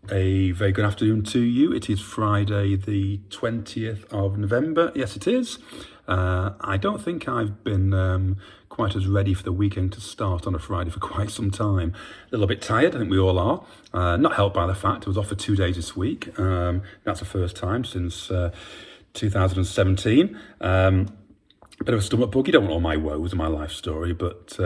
A very good afternoon to you. It is Friday the 20th of November. Yes, it is. I don't think I've been quite as ready for the weekend to start on a Friday for quite some time. A little bit tired, I think we all are. Not helped by the fact I was off for 2 days this week. That's the first time since 2017. Bit of a stomach bug. You don't want all my woes and my life story, but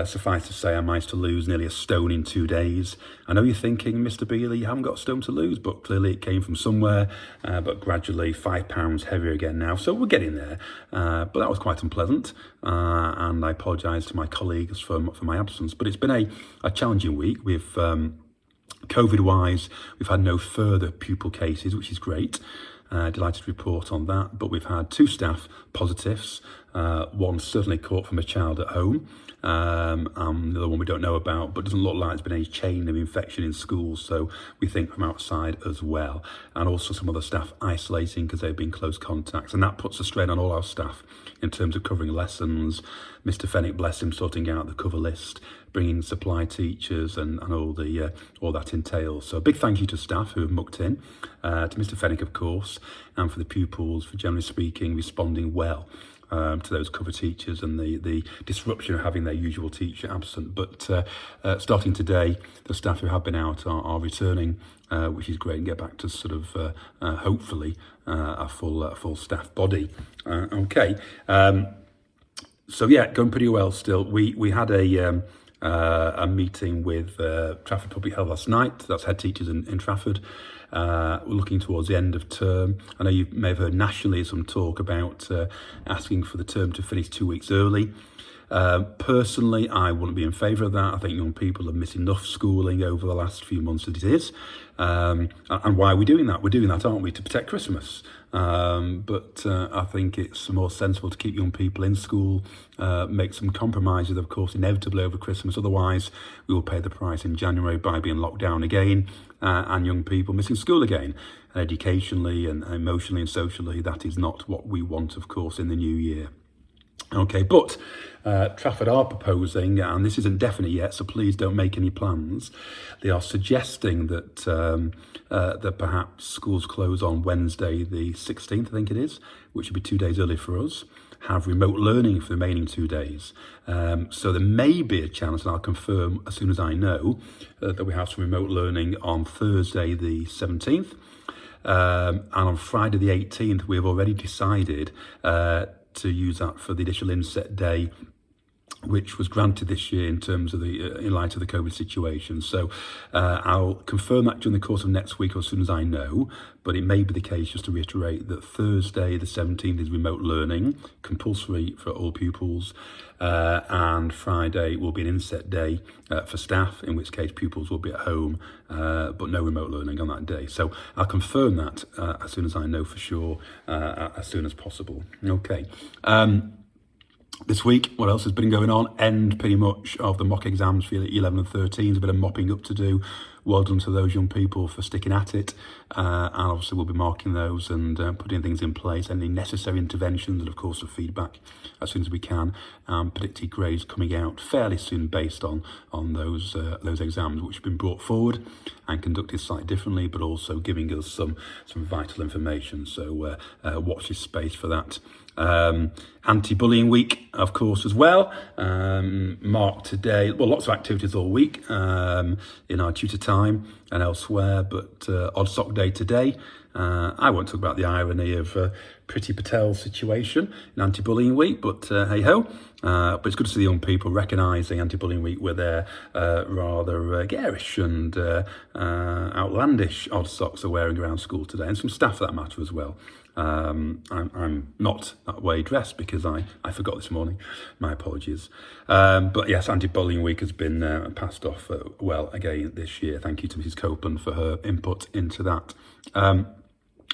suffice to say, I managed to lose nearly a stone in 2 days. I know you're thinking, Mr. Bealey, you haven't got a stone to lose, but clearly it came from somewhere, but gradually £5 heavier again now. So we're getting there. But that was quite unpleasant, and I apologise to my colleagues for my absence. But it's been a challenging week. We've COVID-wise, we've had no further pupil cases, which is great. Delighted to report on that, but we've had 2 staff positives, one certainly caught from a child at home, and the other one we don't know about, but doesn't look like there's been any chain of infection in schools, so we think from outside as well, and also some other staff isolating because they've been close contacts, and that puts a strain on all our staff in terms of covering lessons. Mr. Fenwick, bless him, sorting out the cover list, bringing supply teachers and all that entails. So a big thank you to staff who have mucked in, to Mr. Fenwick, of course, and for the pupils for, generally speaking, responding well to those cover teachers and the disruption of having their usual teacher absent. But starting today, the staff who have been out are returning, which is great, and get back to sort of hopefully a full staff body. Okay. So yeah, going pretty well still. We had a meeting with Trafford Public Health last night. That's head teachers in Trafford. We're looking towards the end of term. I know you may have heard nationally some talk about asking for the term to finish 2 weeks early. Personally, I wouldn't be in favour of that. I think young people have missed enough schooling over the last few months as it is. And why are we doing that? We're doing that, aren't we, to protect Christmas? But I think it's more sensible to keep young people in school, make some compromises, of course, inevitably over Christmas. Otherwise, we will pay the price in January by being locked down again, and young people missing school again. And educationally and emotionally and socially, that is not what we want, of course, in the new year. Okay, but Trafford are proposing, and this isn't definite yet, so please don't make any plans. They are suggesting that that perhaps schools close on Wednesday the 16th, I think it is, which would be 2 days early for us, have remote learning for the remaining 2 days. So there may be a chance, and I'll confirm as soon as I know, that we have some remote learning on Thursday the 17th. And on Friday the 18th, we have already decided to use that for the initial inset day, which was granted this year in terms of in light of the COVID situation. So I'll confirm that during the course of next week or as soon as I know, but it may be the case, just to reiterate, that Thursday the 17th is remote learning, compulsory for all pupils, and Friday will be an inset day for staff, in which case pupils will be at home, but no remote learning on that day. So I'll confirm that as soon as I know for sure, as soon as possible. Okay. This week, what else has been going on? End pretty much of the mock exams for 11 and 13s, a bit of mopping up to do. Well done to those young people for sticking at it. And obviously we'll be marking those and putting things in place, any necessary interventions and of course the feedback as soon as we can. Predicted grades coming out fairly soon based on those exams which have been brought forward and conducted slightly differently, but also giving us some vital information. So watch this space for that. Anti-bullying week, of course, as well, marked today. Well, lots of activities all week in our tutor time and elsewhere, but odd sock day today. I won't talk about the irony of Priti Patel's situation in Anti-Bullying Week, but hey-ho. But it's good to see the young people recognising Anti-Bullying Week with their rather garish and outlandish odd socks they're wearing around school today, and some staff for that matter as well. I'm not that way dressed because I forgot this morning. My apologies. But yes, Anti-Bullying Week has been passed off well again this year. Thank you to Mrs. Copeland for her input into that.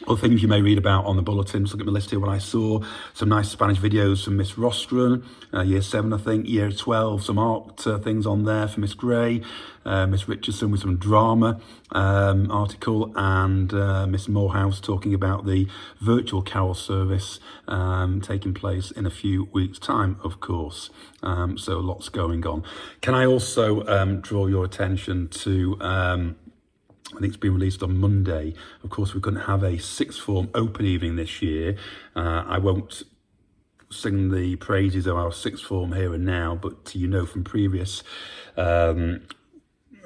Other things you may read about on the bulletin. Just look at my list here. What I saw, some nice Spanish videos from Miss Rostron, year 7 I think, year 12, some art things on there for Miss Gray, Miss Richardson with some drama article, and Miss Morehouse talking about the virtual carol service taking place in a few weeks' time, of course. So lots going on. Can I also draw your attention to I think it's been released on Monday. Of course, we couldn't have a sixth form open evening this year. I won't sing the praises of our sixth form here and now, but you know from previous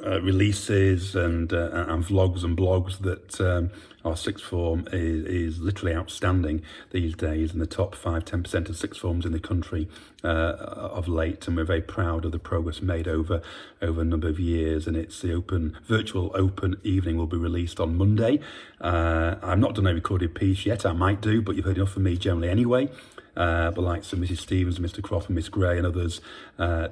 releases and vlogs and blogs that our sixth form is literally outstanding these days, in the top 5-10% of sixth forms in the country of late, and we're very proud of the progress made over a number of years. And it's the virtual open evening will be released on Monday. I've not done a recorded piece yet. I might do, but you've heard enough from me generally anyway. The likes of Mrs. Stevens, Mr. Croft and Miss Gray and others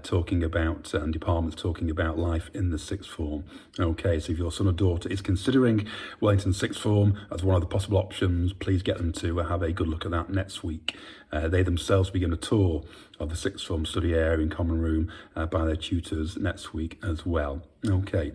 talking about, and departments talking about life in the sixth form. Okay, so if your son or daughter is considering Wellington sixth form as one of the possible options, please get them to have a good look at that next week. They themselves begin a tour of the sixth form study area in Common Room by their tutors next week as well. Okay.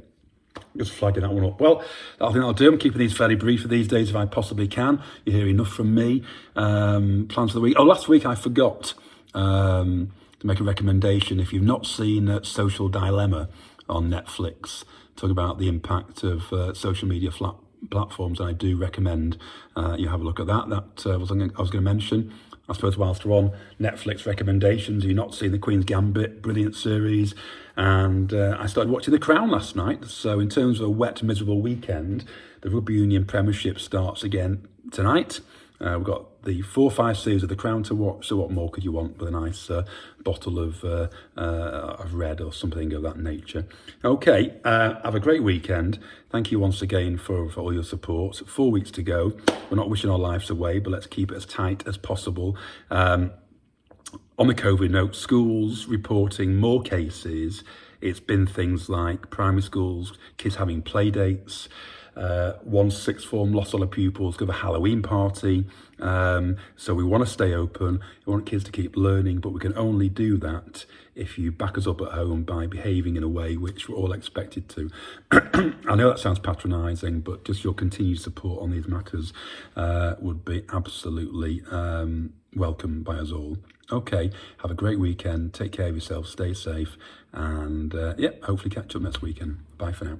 Just flagging that one up. Well, I think I'll do. I'm keeping these fairly brief for these days if I possibly can. You hear enough from me. Plans for the week. Oh, last week I forgot to make a recommendation. If you've not seen Social Dilemma on Netflix, talk about the impact of social media platforms, I do recommend you have a look at that. That was something I was going to mention. I suppose whilst we're on Netflix recommendations, you've not seen The Queen's Gambit, brilliant series. And I started watching The Crown last night. So in terms of a wet, miserable weekend, the Rugby Union Premiership starts again tonight. We've got the 4-5 series of The Crown to watch. So what more could you want with a nice bottle of red or something of that nature? Okay, have a great weekend. Thank you once again for all your support. 4 weeks to go. We're not wishing our lives away, but let's keep it as tight as possible. On the COVID note, schools reporting more cases. It's been things like primary schools, kids having play dates. One sixth form lost all the pupils to a Halloween party. So we want to stay open. We want kids to keep learning, but we can only do that if you back us up at home by behaving in a way which we're all expected to. I know that sounds patronising, but just your continued support on these matters would be absolutely welcome by us all. Okay, have a great weekend. Take care of yourself. Stay safe. And hopefully catch up next weekend. Bye for now.